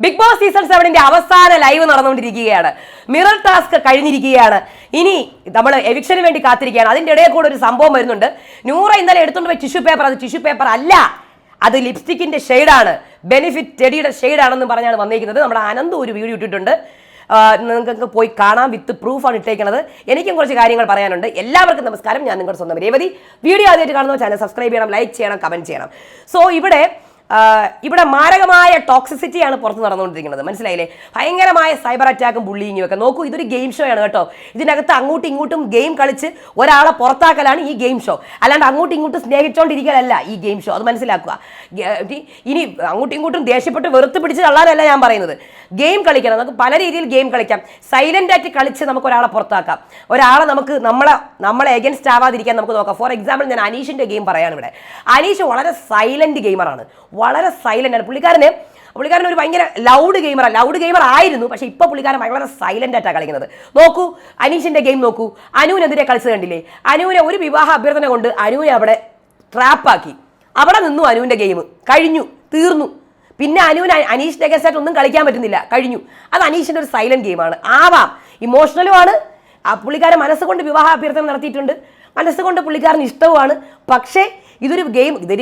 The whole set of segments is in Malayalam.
ബിഗ് ബോസ് സീസൺ 7 അവസാന ലൈവ് നടന്നുകൊണ്ടിരിക്കുകയാണ്. മിറർ ടാസ്ക് കഴിഞ്ഞിരിക്കുകയാണ്. ഇനി നമ്മൾ എവിക്ഷന് വേണ്ടി കാത്തിരിക്കുകയാണ്. അതിൻ്റെ ഇടയിൽ കൂടെ ഒരു സംഭവം വരുന്നുണ്ട്. നൂറ ഇന്നലെ എടുത്തുകൊണ്ട് പോയി ടിഷ്യൂ പേപ്പർ, അത് ടിഷ്യൂ പേപ്പർ അല്ല, അത് ലിപ്സ്റ്റിക്കിന്റെ ഷെയ്ഡാണ്, ബെനിഫിറ്റ് ടെഡിയുടെ ഷെയ്ഡാണെന്ന് പറഞ്ഞാണ് വന്നിരിക്കുന്നത്. നമ്മുടെ അനന്ത് ഒരു വീഡിയോ ഇട്ടിട്ടുണ്ട്, നിങ്ങൾക്ക് പോയി കാണാം, വിത്ത് പ്രൂഫാണ് ഇട്ടേക്കുന്നത്. എനിക്കും കുറച്ച് കാര്യങ്ങൾ പറയാനുണ്ട്. എല്ലാവർക്കും നമസ്കാരം, ഞാൻ നിങ്ങളുടെ സ്വന്തം രേവതി. വീഡിയോ ആദ്യമായിട്ട് കാണുന്ന ചാനൽ സബ്സ്ക്രൈബ് ചെയ്യണം, ലൈക്ക് ചെയ്യണം, കമന്റ് ചെയ്യണം. സോ ഇവിടെ മാരകമായ ടോക്സിസിറ്റിയാണ് പുറത്ത് നടന്നുകൊണ്ടിരിക്കുന്നത്, മനസ്സിലായില്ലേ? ഭയങ്കരമായ സൈബർ അറ്റാക്കും ബുള്ളിങ്ങും ഒക്കെ. നോക്കൂ, ഇതൊരു ഗെയിം ഷോ ആണ് കേട്ടോ. ഇതിനകത്ത് അങ്ങോട്ടും ഇങ്ങോട്ടും ഗെയിം കളിച്ച് ഒരാളെ പുറത്താക്കലാണ് ഈ ഗെയിം ഷോ, അല്ലാണ്ട് അങ്ങോട്ടും ഇങ്ങോട്ടും സ്നേഹിച്ചുകൊണ്ടിരിക്കലല്ല ഈ ഗെയിം ഷോ. അത് മനസ്സിലാക്കുക. ഇനി അങ്ങോട്ടും ഇങ്ങോട്ടും ദേഷ്യപ്പെട്ട് വെറുത്ത് പിടിച്ച് തള്ളാനല്ല ഞാൻ പറയുന്നത്. ഗെയിം കളിക്കണം, നമുക്ക് പല രീതിയിൽ ഗെയിം കളിക്കാം. സൈലന്റ് ആയിട്ട് കളിച്ച് നമുക്ക് ഒരാളെ പുറത്താക്കാം, ഒരാളെ നമുക്ക് നമ്മളെ എഗൻസ്റ്റ് ആവാതിരിക്കാൻ നമുക്ക് നോക്കാം. ഫോർ എക്സാമ്പിൾ, ഞാൻ അനീഷിന്റെ ഗെയിം പറയാണ് ഇവിടെ. അനീഷ് വളരെ സൈലന്റ് ഗെയിമറാണ്, വളരെ സൈലന്റ് ആണ്. പുള്ളിക്കാരൻ ഒരു ഭയങ്കര ലൗഡ് ഗെയിമർ ആയിരുന്നു, പക്ഷെ ഇപ്പൊ പുള്ളിക്കാരൻ വളരെ സൈലന്റ് ആയിട്ടാണ് കളിക്കുന്നത്. നോക്കൂ, അനീഷിന്റെ ഗെയിം നോക്കൂ. അനുവിനെതിരെ കളിച്ച് കണ്ടില്ലേ? അനുവിനെ ഒരു വിവാഹ അഭ്യർത്ഥന കൊണ്ട് അനുവിനെ അവിടെ ട്രാപ്പാക്കി. അവിടെ നിന്നു അനുവിന്റെ ഗെയിം, കഴിഞ്ഞു, തീർന്നു. പിന്നെ അനീഷിന്റെ അഗൻസ്റ്റ് ഒന്നും കളിക്കാൻ പറ്റുന്നില്ല, കഴിഞ്ഞു. അത് അനീഷിന്റെ ഒരു സൈലന്റ് ഗെയിമാണ്. ആവാം, ഇമോഷണലും ആണ്. ആ പുള്ളിക്കാരൻ മനസ്സുകൊണ്ട് വിവാഹ അഭ്യർത്ഥന നടത്തിയിട്ടുണ്ട്, മനസ്സുകൊണ്ട് പുള്ളിക്കാരന് ഇഷ്ടവുമാണ്. പക്ഷേ ഇതൊരു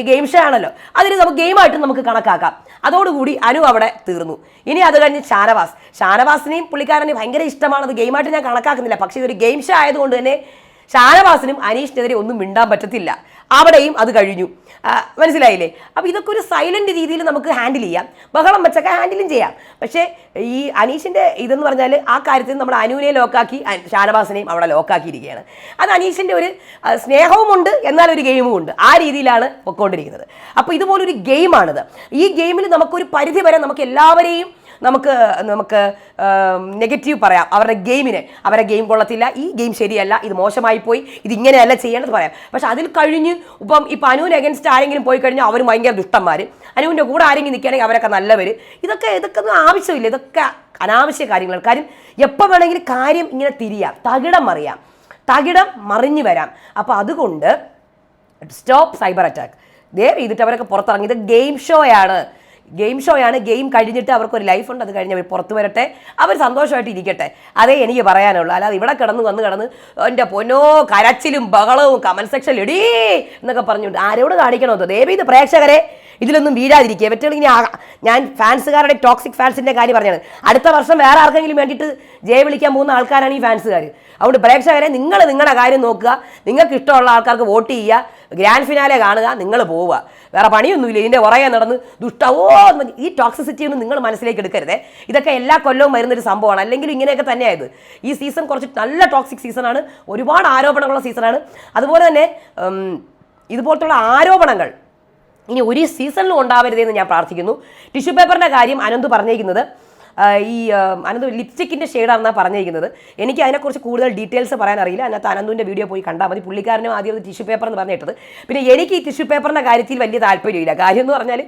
ഗെയിം ഷോ ആണല്ലോ, അതിന് നമുക്ക് ഗെയിമായിട്ട് നമുക്ക് കണക്കാക്കാം. അതോടുകൂടി അനു അവിടെ തീർന്നു. ഇനി അത് കഴിഞ്ഞ് ഷാനവാസിനെയും പുള്ളിക്കാരനെ ഭയങ്കര ഇഷ്ടമാണ്, അത് ഗെയിമായിട്ട് ഞാൻ കണക്കാക്കുന്നില്ല. പക്ഷേ ഇതൊരു ഗെയിം ഷോ ആയതുകൊണ്ട് തന്നെ ഷാനവാസിനും അനീഷിനെതിരെ ഒന്നും മിണ്ടാൻ പറ്റത്തില്ല. അവിടെയും അത് കഴിഞ്ഞു, മനസ്സിലായില്ലേ? അപ്പോൾ ഇതൊക്കെ ഒരു സൈലന്റ് രീതിയിൽ നമുക്ക് ഹാൻഡിൽ ചെയ്യാം, ബഹളം വെച്ചൊക്കെ ഹാൻഡിലും ചെയ്യാം. പക്ഷേ ഈ അനീഷിൻ്റെ ഇതെന്ന് പറഞ്ഞാൽ ആ കാര്യത്തിൽ നമ്മൾ അനുവിനെ ലോക്കാക്കി ഷാനവാസിനെയും അവിടെ ലോക്കാക്കിയിരിക്കുകയാണ്. അത് അനീഷിൻ്റെ ഒരു സ്നേഹവുമുണ്ട്, എന്നാൽ ഒരു ഗെയിമും ഉണ്ട്. ആ രീതിയിലാണ് പൊയ്ക്കൊണ്ടിരിക്കുന്നത്. അപ്പോൾ ഇതുപോലൊരു ഗെയിമാണിത്. ഈ ഗെയിമിൽ നമുക്കൊരു പരിധി വരെ നമുക്ക് എല്ലാവരെയും നമുക്ക് നെഗറ്റീവ് പറയാം. അവരുടെ ഗെയിം കൊള്ളത്തില്ല, ഈ ഗെയിം ശരിയല്ല, ഇത് മോശമായി പോയി, ഇതിങ്ങനെയല്ല ചെയ്യേണ്ടത് പറയാം. പക്ഷെ അതിൽ കഴിഞ്ഞ് ഇപ്പം അനുവിന് അഗൻസ്റ്റ് ആരെങ്കിലും പോയി കഴിഞ്ഞാൽ അവർ ഭയങ്കര ദുഷ്ടന്മാർ, അനുവിൻ്റെ കൂടെ ആരെങ്കിലും നിൽക്കുകയാണെങ്കിൽ അവരൊക്കെ നല്ലവർ. ഇതൊക്കെ ഒന്നും ആവശ്യമില്ല, ഇതൊക്കെ അനാവശ്യ കാര്യങ്ങൾ. കാര്യം എപ്പോൾ വേണമെങ്കിലും കാര്യം ഇങ്ങനെ തിരിയാം, തകിടം മറിഞ്ഞു വരാം. അപ്പോൾ അതുകൊണ്ട് സ്റ്റോപ്പ് സൈബർ അറ്റാക്ക്. ദയവ് ചെയ്തിട്ട് അവരൊക്കെ പുറത്തിറങ്ങി. ഇത് ഗെയിം ഷോയാണ്. ഗെയിം കഴിഞ്ഞിട്ട് അവർക്കൊരു ലൈഫുണ്ട്, അത് കഴിഞ്ഞ് അവർ പുറത്ത് വരട്ടെ, അവർ സന്തോഷമായിട്ട് ഇരിക്കട്ടെ. അതേ എനിക്ക് പറയാനുള്ളൂ. അല്ലാതെ ഇവിടെ കിടന്ന് എൻ്റെ പൊന്നോ കരച്ചിലും ബഹളവും കമന്റ് സെക്ഷനിൽ എടീ എന്നൊക്കെ പറഞ്ഞുകൊണ്ട് ആരോട് കാണിക്കണോ? ദയവ് ഇത് പ്രേക്ഷകരെ ഇതിലൊന്നും വീഴാതിരിക്കുക. പറ്റുകയാണെങ്കിൽ ഞാൻ ഫാൻസുകാരുടെ ടോക്സിക് ഫാൻസിൻ്റെ കാര്യം പറഞ്ഞാണ്. അടുത്ത വർഷം വേറെ ആർക്കെങ്കിലും വേണ്ടിയിട്ട് ജയ വിളിക്കാൻ പോകുന്ന ആൾക്കാരാണ് ഈ ഫാൻസുകാർ. അതുകൊണ്ട് പ്രേക്ഷകരെ നിങ്ങളുടെ കാര്യം നോക്കുക, നിങ്ങൾക്ക് ഇഷ്ടമുള്ള ആൾക്കാർക്ക് വോട്ട് ചെയ്യുക, ഗ്രാൻഡ് ഫിനാലെ കാണുക, നിങ്ങൾ പോവുക. വേറെ പണിയൊന്നുമില്ല. ഇതിൻ്റെ പുറകെ നടന്ന് ഈ ടോക്സിസിറ്റി ഒന്നും നിങ്ങൾ മനസ്സിലേക്ക് എടുക്കരുതേ. ഇതൊക്കെ എല്ലാ കൊല്ലവും വരുന്നൊരു സംഭവമാണ്. അല്ലെങ്കിൽ ഇങ്ങനെയൊക്കെ തന്നെയായത്. ഈ സീസൺ കുറച്ച് നല്ല ടോക്സിക് സീസണാണ്, ഒരുപാട് ആരോപണങ്ങളുള്ള സീസണാണ്. അതുപോലെ തന്നെ ഇതുപോലത്തുള്ള ആരോപണങ്ങൾ ഇനി ഒരു സീസണിലും ഉണ്ടാവരുതെന്ന് ഞാൻ പ്രാർത്ഥിക്കുന്നു. ടിഷ്യൂ പേപ്പറിൻ്റെ കാര്യം അനന്ത് പറഞ്ഞിരിക്കുന്നത്, അനന്ത് ലിപ്സ്റ്റിക്കിൻ്റെ ഷെയ്ഡാണെന്നാണ് പറഞ്ഞിരിക്കുന്നത്. എനിക്ക് അതിനെക്കുറിച്ച് കൂടുതൽ ഡീറ്റെയിൽസ് പറയാൻ അറിയില്ല. അതിനകത്ത് അനന്തുവിൻ്റെ വീഡിയോ പോയി കണ്ടാൽ മതി. പുള്ളിക്കാരനും ആദ്യം അത് ടിഷ്യൂ പേപ്പർ എന്ന് പറഞ്ഞിട്ടത്. പിന്നെ എനിക്ക് ഈ ടിഷ്യൂ പേപ്പറിൻ്റെ കാര്യത്തിൽ വലിയ താല്പര്യമില്ല. കാര്യം എന്ന് പറഞ്ഞാൽ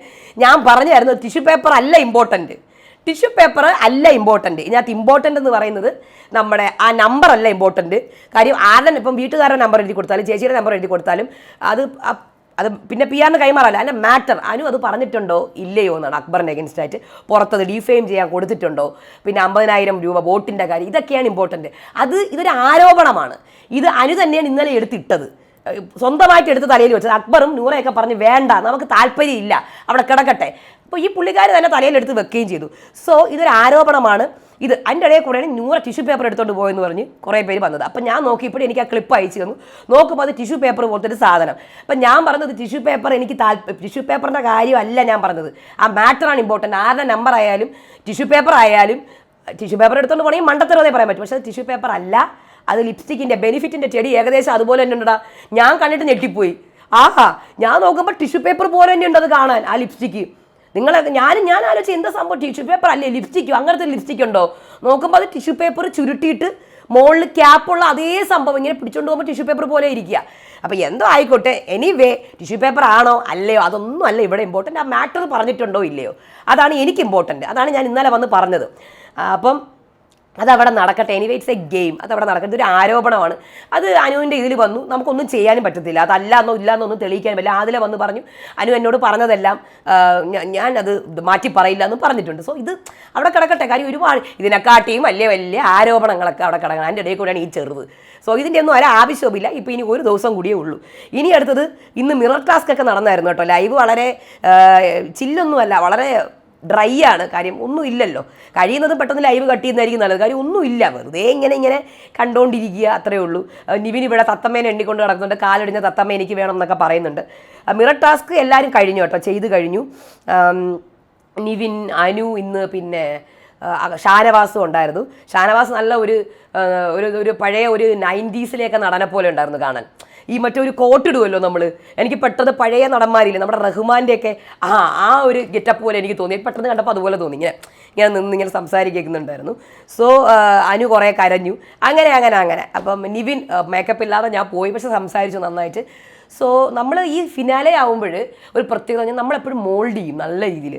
ഞാൻ പറഞ്ഞായിരുന്നു ടിഷ്യൂ പേപ്പർ അല്ല ഇമ്പോർട്ടൻറ്റ്. ഇതിനകത്ത് ഇമ്പോർട്ടൻ്റ് എന്ന് പറയുന്നത് നമ്മുടെ ആ നമ്പർ അല്ല ഇമ്പോർട്ടൻറ്റ്. കാര്യം ആരുടെ ഇപ്പം വീട്ടുകാരുടെ നമ്പർ എഴുതി കൊടുത്താലും ചേച്ചിയുടെ നമ്പർ എഴുതി കൊടുത്താലും അത് പിന്നെ പിയാറിന് കൈമാറല്ല. അതിൻ്റെ മാറ്റർ അനു അത് പറഞ്ഞിട്ടുണ്ടോ ഇല്ലയോ എന്നാണ്. അക്ബറിൻ്റെ അഗൻസ്റ്റ് ആയിട്ട് പുറത്തത് ഡിഫെയിം ചെയ്യാൻ കൊടുത്തിട്ടുണ്ടോ, പിന്നെ 50,000 രൂപ വോട്ടിൻ്റെ കാര്യം, ഇതൊക്കെയാണ് ഇമ്പോർട്ടൻറ്റ്. ഇതൊരു ആരോപണമാണ്. ഇത് അനു തന്നെയാണ് ഇന്നലെ എടുത്തിട്ടത്, സ്വന്തമായിട്ട് എടുത്ത് തലയിൽ വെച്ചത്. അക്ബറും നൂറയൊക്കെ പറഞ്ഞ് വേണ്ട, നമുക്ക് താല്പര്യമില്ല, അവിടെ കിടക്കട്ടെ. അപ്പോൾ ഈ പുള്ളിക്കാർ തന്നെ തലയിലെടുത്ത് വെക്കുകയും ചെയ്തു. സോ ഇതൊരു ആരോപണമാണ്. അതിൻ്റെ ഇടയിൽ കൂടെയാണ് നൂറ ടിഷ്യൂ പേപ്പർ എടുത്തുകൊണ്ട് പോയെന്ന് പറഞ്ഞ് കുറേ പേര് വന്നത്. അപ്പം ഞാൻ നോക്കിയപ്പോൾ എനിക്ക് ആ ക്ലിപ്പ് അയച്ചു തന്നു. നോക്കുമ്പോൾ അത് ടിഷ്യൂ പേപ്പർ പോലത്തെ ഒരു സാധനം. അപ്പം ഞാൻ പറഞ്ഞത് ടിഷ്യൂ പേപ്പർ ടിഷ്യൂ പേപ്പറിൻ്റെ കാര്യമല്ല ഞാൻ പറഞ്ഞത്, ആ മാറ്ററാണ് ഇമ്പോർട്ടൻറ്റ്. ആരുടെ നമ്പർ ആയാലും ടിഷ്യൂ പേപ്പർ എടുത്തുകൊണ്ട് പോകണമെങ്കിൽ മണ്ടത്തരവേ പറയാൻ പറ്റും. പക്ഷേ അത് ടിഷ്യൂ പേപ്പർ അല്ല, അത് ലിപ്സ്റ്റിക്കിൻ്റെ ബെനിഫിറ്റിൻ്റെ ചെടി ഏകദേശം അതുപോലെ തന്നെ ഉണ്ടടാ. ഞാൻ കണ്ടിട്ട് ഞെട്ടിപ്പോയി. ഞാൻ നോക്കുമ്പോൾ ടിഷ്യൂ പേപ്പർ പോലെ തന്നെ ഉണ്ട് അത് കാണാൻ, ആ ലിപ്സ്റ്റിക്ക്. ഞാൻ ആലോചിച്ച് എന്താ സംഭവം, ടിഷ്യൂ പേപ്പർ അല്ലേ ലിപ്സ്റ്റിക്കോ? അങ്ങനത്തെ ലിപ്സ്റ്റിക് ഉണ്ടോ? നോക്കുമ്പോൾ അത് ടിഷ്യൂ പേപ്പർ ചുരുട്ടിയിട്ട് മുകളിൽ ക്യാപ്പുള്ള അതേ സംഭവം ഇങ്ങനെ പിടിച്ചുകൊണ്ട് പോകുമ്പോൾ ടിഷ്യൂ പേപ്പർ പോലെ ഇരിക്കുക. അപ്പോൾ എന്തോ ആയിക്കോട്ടെ, എനിവേ ടിഷ്യൂ പേപ്പർ ആണോ അല്ലയോ അതൊന്നും അല്ല ഇവിടെ ഇമ്പോർട്ടൻ്റ്. ആ മാറ്റർ പറഞ്ഞിട്ടുണ്ടോ ഇല്ലയോ, അതാണ് എനിക്ക് ഇമ്പോർട്ടൻ്റ്. അതാണ് ഞാൻ ഇന്നലെ വന്ന് പറഞ്ഞത്. അപ്പം അതവിടെ നടക്കട്ടെ, എനിവേ ഇറ്റ്സ് എ ഗെയിം, അതവിടെ നടക്കട്ടെ. ഇതൊരു ആരോപണമാണ്. അത് അനുവിൻ്റെ ഇതിൽ വന്നു, നമുക്കൊന്നും ചെയ്യാനും പറ്റത്തില്ല. അതല്ലാന്നോ ഇല്ലാന്നോ ഒന്നും തെളിയിക്കാൻ പറ്റില്ല. ആദില വന്ന് പറഞ്ഞു, അനു എന്നോട് പറഞ്ഞതെല്ലാം ഞാൻ അത് മാറ്റി പറയില്ല എന്ന് പറഞ്ഞിട്ടുണ്ട്. സോ ഇത് അവിടെ കിടക്കട്ടെ. കാര്യം ഒരുപാട് ഇതിനെക്കാട്ടിയും വലിയ വലിയ ആരോപണങ്ങളൊക്കെ അവിടെ കിടക്കണം. അതിൻ്റെ ഇടയിൽ കൂടെയാണ് ഈ ചെറുത്. സോ ഇതിൻ്റെ ഒന്നും ഒരാവശ്യവുമില്ല. ഇപ്പോൾ ഇനി ഒരു ദിവസം കൂടിയേ ഉള്ളൂ. ഇനി അടുത്തത് ഇന്ന് മിറർ ടാസ്ക് ഒക്കെ നടന്നായിരുന്നു കേട്ടോ. ലൈവ് വളരെ ചില്ലൊന്നുമല്ല, വളരെ ഡ്രൈ ആണ്. കാര്യം ഒന്നും ഇല്ലല്ലോ. കഴിയുന്നതും പെട്ടെന്ന് ലൈവ് കട്ട് ചെയ്യുന്നതായിരിക്കും നല്ലത്. കാര്യം ഒന്നുമില്ല, വെറുതെ ഇങ്ങനെ കണ്ടുകൊണ്ടിരിക്കുക, അത്രയേ ഉള്ളൂ. നിവിൻ ഇവിടെ തത്തമ്മേനെ എണ്ണിക്കൊണ്ട് നടക്കുന്നുണ്ട്. കാലൊടിഞ്ഞ തത്തമ്മ എനിക്ക് വേണം എന്നൊക്കെ പറയുന്നുണ്ട്. മിറർ ടാസ്ക് എല്ലാവരും കഴിഞ്ഞു കേട്ടോ, ചെയ്ത് കഴിഞ്ഞു. നിവിൻ, അനു, ഇന്ന് പിന്നെ ഷാനവാസും ഉണ്ടായിരുന്നു. ഷാനവാസ് നല്ല ഒരു പഴയ ഒരു 90s നടനെ പോലെ ഉണ്ടായിരുന്നു കാണാൻ. ഈ മറ്റൊരു കോട്ട് ഇടുമല്ലോ നമ്മൾ, എനിക്ക് പെട്ടെന്ന് പഴയ നടന്മാരില്ലേ നമ്മുടെ റഹ്മാൻ്റെയൊക്കെ ആ ഒരു ഗെറ്റപ്പ് പോലെ എനിക്ക് തോന്നി. പെട്ടെന്ന് കണ്ടപ്പോൾ അതുപോലെ തോന്നി. ഇങ്ങനെ നിന്നിങ്ങനെ സംസാരിക്കുന്നുണ്ടായിരുന്നു. സോ അനു കുറേ കരഞ്ഞു. അങ്ങനെ അപ്പം നിവിൻ മേക്കപ്പ് ഇല്ലാതെ ഞാൻ പോയി, പക്ഷെ സംസാരിച്ചു നന്നായിട്ട്. സോ നമ്മൾ ഈ ഫിനാലെ ആവുമ്പോൾ ഒരു പ്രത്യേകത പറഞ്ഞാൽ നമ്മളെപ്പോഴും മോൾഡ് ചെയ്യും നല്ല രീതിയിൽ.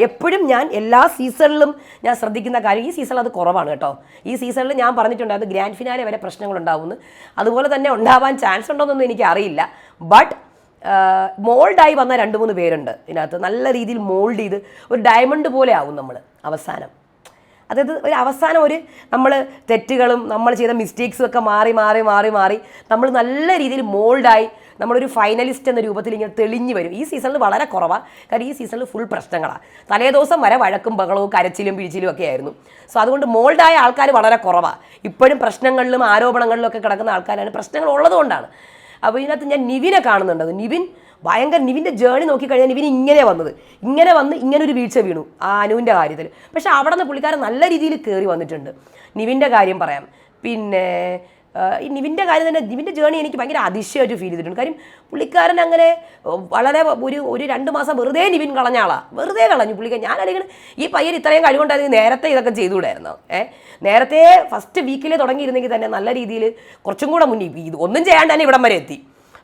എപ്പോഴും ഞാൻ എല്ലാ സീസണിലും ഞാൻ ശ്രദ്ധിക്കുന്ന കാര്യം, ഈ സീസണിൽ അത് കുറവാണ് കേട്ടോ. ഈ സീസണിൽ ഞാൻ പറഞ്ഞിട്ടുണ്ടായിരുന്നു ഗ്രാൻഡ് ഫിനാലെ വരെ പ്രശ്നങ്ങളുണ്ടാവുമെന്ന്. അതുപോലെ തന്നെ ഉണ്ടാവാൻ ചാൻസ് ഉണ്ടോയെന്നൊന്നും എനിക്കറിയില്ല. ബട്ട് മോൾഡായി വന്ന 2-3 പേരുണ്ട് ഇതിനകത്ത്. നല്ല രീതിയിൽ മോൾഡ് ചെയ്ത് ഒരു ഡയമണ്ട് പോലെ ആവും നമ്മൾ അവസാനം. അതായത് ഒരു അവസാനം നമ്മൾ തെറ്റുകളും നമ്മൾ ചെയ്ത മിസ്റ്റേക്സും ഒക്കെ മാറി നമ്മൾ നല്ല രീതിയിൽ മോൾഡായി നമ്മളൊരു ഫൈനലിസ്റ്റ് എന്ന രൂപത്തിൽ ഇങ്ങനെ തെളിഞ്ഞു വരും. ഈ സീസണിൽ വളരെ കുറവാണ്. കാരണം ഈ സീസണിൽ ഫുൾ പ്രശ്നങ്ങളാണ്. തലേദിവസം വരെ വഴക്കും ബഹളവും കരച്ചിലും പിഴിച്ചിലും ഒക്കെ ആയിരുന്നു. സോ അതുകൊണ്ട് മോൾഡായ ആൾക്കാർ വളരെ കുറവാണ്. ഇപ്പോഴും പ്രശ്നങ്ങളിലും ആരോപണങ്ങളിലും ഒക്കെ കിടക്കുന്ന ആൾക്കാരാണ്. പ്രശ്നങ്ങൾ ഉള്ളതുകൊണ്ടാണ്. അപ്പോൾ ഇതിനകത്ത് ഞാൻ നിവിനെ കാണുന്നുണ്ട്. നിവിൻ നിവിൻ്റെ ജേണി നോക്കിക്കഴിഞ്ഞാൽ നിവിൻ ഇങ്ങനെ വന്ന് ഇങ്ങനൊരു വീഴ്ച വീണു ആ അനുവിൻ്റെ കാര്യത്തിൽ. പക്ഷെ അവിടെ നിന്ന് പുള്ളിക്കാരൻ നല്ല രീതിയിൽ കയറി വന്നിട്ടുണ്ട്. നിവിൻ്റെ കാര്യം പറയാം. പിന്നെ ഈ നിവിൻ്റെ കാര്യം തന്നെ, നിവിൻ്റെ ജേണി എനിക്ക് ഭയങ്കര അതിശയമായിട്ട് ഫീൽ ചെയ്തിട്ടുണ്ട്. കാര്യം പുള്ളിക്കാരൻ അങ്ങനെ വളരെ ഒരു 2 മാസം വെറുതെ നിവിൻ കളഞ്ഞ ആളാണ്. വെറുതെ കളഞ്ഞു പുള്ളിക്കാരൻ. ഞാനാണെങ്കിൽ ഈ പയ്യൻ ഇത്രയും കഴിവുണ്ടായിരുന്നെങ്കിൽ നേരത്തെ ഇതൊക്കെ ചെയ്തുകൂടായിരുന്നോ? നേരത്തെ ഫസ്റ്റ് വീക്കിലേ തുടങ്ങിയിരുന്നെങ്കിൽ തന്നെ നല്ല രീതിയിൽ കുറച്ചും കൂടെ മുന്നിൽ ഇത് ഒന്നും ചെയ്യാണ്ട് തന്നെ ഇവിടം വരെ എത്തി.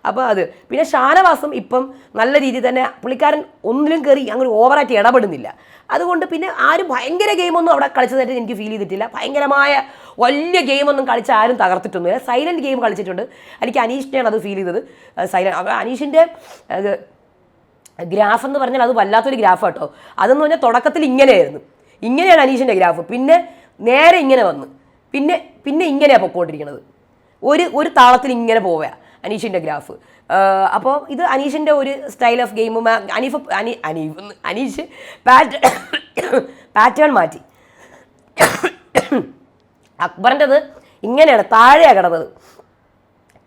അപ്പോൾ അത് പിന്നെ ഷാനവാസും ഇപ്പം നല്ല രീതിയിൽ തന്നെ പുള്ളിക്കാരൻ ഒന്നിലും കയറി അങ്ങനെ ഓവറായിട്ട് ഇടപെടുന്നില്ല. അതുകൊണ്ട് പിന്നെ ആരും ഭയങ്കര ഗെയിമൊന്നും അവിടെ കളിച്ചതായിട്ട് എനിക്ക് ഫീൽ ചെയ്തിട്ടില്ല. ഭയങ്കരമായ വലിയ ഗെയിമൊന്നും കളിച്ച് ആരും തകർത്തിട്ടൊന്നുമില്ല. സൈലൻറ്റ് ഗെയിം കളിച്ചിട്ടുണ്ട്. എനിക്ക് അനീഷിനെയാണ് അത് ഫീൽ ചെയ്തത്. അനീഷിൻ്റെ ഗ്രാഫ് എന്ന് പറഞ്ഞാൽ അത് വല്ലാത്തൊരു ഗ്രാഫ് കേട്ടോ. അതെന്ന് പറഞ്ഞാൽ തുടക്കത്തിൽ ഇങ്ങനെയാണ് അനീഷിൻ്റെ ഗ്രാഫ്. പിന്നെ നേരെ ഇങ്ങനെ വന്ന് പിന്നെ ഇങ്ങനെയാണ് പൊക്കോണ്ടിരിക്കുന്നത്. ഒരു താളത്തിൽ ഇങ്ങനെ പോവുക അനീഷിൻ്റെ ഗ്രാഫ്. അപ്പോൾ ഇത് അനീഷിൻ്റെ ഒരു സ്റ്റൈൽ ഓഫ് ഗെയിമും അനീഷ് പാറ്റേൺ മാറ്റി. അക്ബറിൻ്റെത് ഇങ്ങനെയാണ്, താഴെയാണ് കിടന്നത്.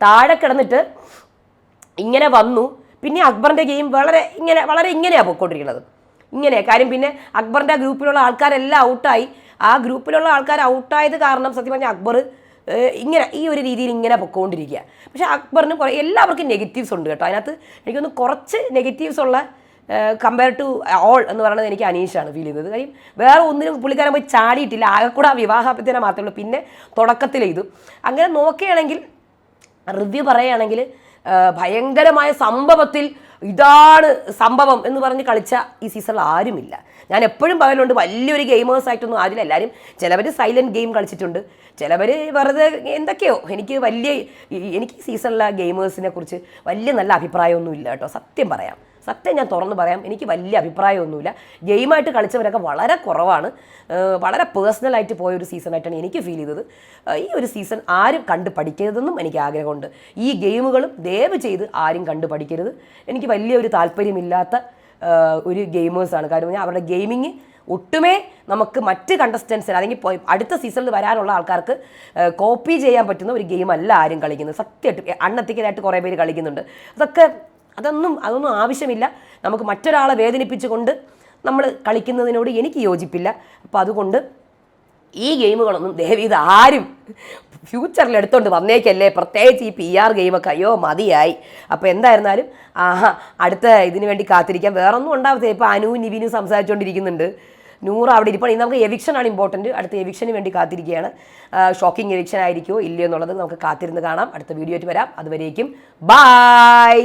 താഴെ കിടന്നിട്ട് ഇങ്ങനെ വന്നു. പിന്നെ അക്ബറിൻ്റെ ഗെയിം വളരെ ഇങ്ങനെയാണ് പോയിക്കൊണ്ടിരിക്കുന്നത്. കാര്യം പിന്നെ അക്ബറിൻ്റെ ഗ്രൂപ്പിലുള്ള ആൾക്കാരെല്ലാം ഔട്ടായി. ആ ഗ്രൂപ്പിലുള്ള ആൾക്കാർ ഔട്ടായത് കാരണം സത്യം പറഞ്ഞാൽ അക്ബർ ഇങ്ങനെ ഈ ഒരു രീതിയിൽ ഇങ്ങനെ പൊക്കോണ്ടിരിക്കുക. പക്ഷേ അക്ബറിന് എല്ലാവർക്കും നെഗറ്റീവ്സ് ഉണ്ട് കേട്ടോ. അതിനകത്ത് എനിക്കൊന്ന് കുറച്ച് നെഗറ്റീവ്സ് ഉള്ള കമ്പയർ ടു ഓൾ എന്ന് പറയുന്നത് എനിക്ക് അനീഷാണ് ഫീൽ ചെയ്തത്. കാര്യം വേറെ ഒന്നിനും പുള്ളിക്കാരൻ പോയി ചാടിയിട്ടില്ല. ആകെ കൂടെ ആ വിവാഹത്തിന് മാത്രമേ ഉള്ളൂ. പിന്നെ തുടക്കത്തിൽ ചെയ്തു. അങ്ങനെ നോക്കുകയാണെങ്കിൽ റിവ്യൂ പറയുകയാണെങ്കിൽ ഭയങ്കരമായ സംഭവത്തിൽ ഇതാണ് സംഭവം എന്ന് പറഞ്ഞ് കളിച്ച ഈ സീസണിൽ ആരുമില്ല. ഞാൻ എപ്പോഴും പറയലുണ്ട് വലിയൊരു ഗെയിമേഴ്സായിട്ടൊന്നും ആരില്ല. എല്ലാവരും ചിലവർ സൈലൻറ്റ് ഗെയിം കളിച്ചിട്ടുണ്ട്, ചിലവർ വെറുതെ എന്തൊക്കെയോ. എനിക്ക് ഈ സീസണിലെ ഗെയിമേഴ്സിനെ കുറിച്ച് വലിയ നല്ല അഭിപ്രായമൊന്നും ഇല്ല കേട്ടോ. സത്യം ഞാൻ തുറന്ന് പറയാം. എനിക്ക് വലിയ അഭിപ്രായമൊന്നുമില്ല. ഗെയിമായിട്ട് കളിച്ചവരൊക്കെ വളരെ കുറവാണ്. വളരെ പേഴ്സണലായിട്ട് പോയൊരു സീസണായിട്ടാണ് എനിക്ക് ഫീൽ ചെയ്തത്. ഈ ഒരു സീസൺ ആരും കണ്ട് പഠിക്കരുതെന്നും എനിക്ക് ആഗ്രഹമുണ്ട്. ഈ ഗെയിമുകളും ദയവ് ചെയ്ത് ആരും കണ്ട് പഠിക്കരുത്. എനിക്ക് വലിയൊരു താല്പര്യമില്ലാത്ത ഒരു ഗെയിമേഴ്സാണ്. കാര്യം അവരുടെ ഗെയിമിങ് ഒട്ടുമേ നമുക്ക് മറ്റ് കണ്ടസ്റ്റൻസിന് അല്ലെങ്കിൽ അടുത്ത സീസണിൽ വരാനുള്ള ആൾക്കാർക്ക് കോപ്പി ചെയ്യാൻ പറ്റുന്ന ഒരു ഗെയിമല്ല ആരും കളിക്കുന്നത്. സത്യമായിട്ട് അൺഎത്തിക്കലായിട്ട് കുറേ പേര് കളിക്കുന്നുണ്ട്. അതൊന്നും ആവശ്യമില്ല. നമുക്ക് മറ്റൊരാളെ വേദനിപ്പിച്ചുകൊണ്ട് നമ്മൾ കളിക്കുന്നതിനോട് എനിക്ക് യോജിപ്പില്ല. അപ്പോൾ അതുകൊണ്ട് ഈ ഗെയിമുകളൊന്നും ദയവീത് ആരും ഫ്യൂച്ചറിൽ എടുത്തുകൊണ്ട് വന്നേക്കല്ലേ. പ്രത്യേകിച്ച് ഈ PR ഗെയിമൊക്കെ അയ്യോ മതിയായി. അപ്പോൾ എന്തായിരുന്നാലും അടുത്ത ഇതിനു വേണ്ടി കാത്തിരിക്കാം. വേറൊന്നും ഉണ്ടാവത്തില്ല. ഇപ്പോൾ അനുവും നിവിനും സംസാരിച്ചുകൊണ്ടിരിക്കുന്നുണ്ട്. നൂറ് അവിടെ ഇരിപ്പോൾ നമുക്ക് എവിക്ഷനാണ് ഇമ്പോർട്ടൻറ്റ്. അടുത്ത എവിക്ഷന് വേണ്ടി കാത്തിരിക്കുകയാണ്. ഷോക്കിംഗ് എവിക്ഷൻ ആയിരിക്കുമോ ഇല്ലയോ എന്നുള്ളത് നമുക്ക് കാത്തിരുന്ന് കാണാം. അടുത്ത വീഡിയോ ആയിട്ട് വരാം. അതുവരേക്കും ബായ്.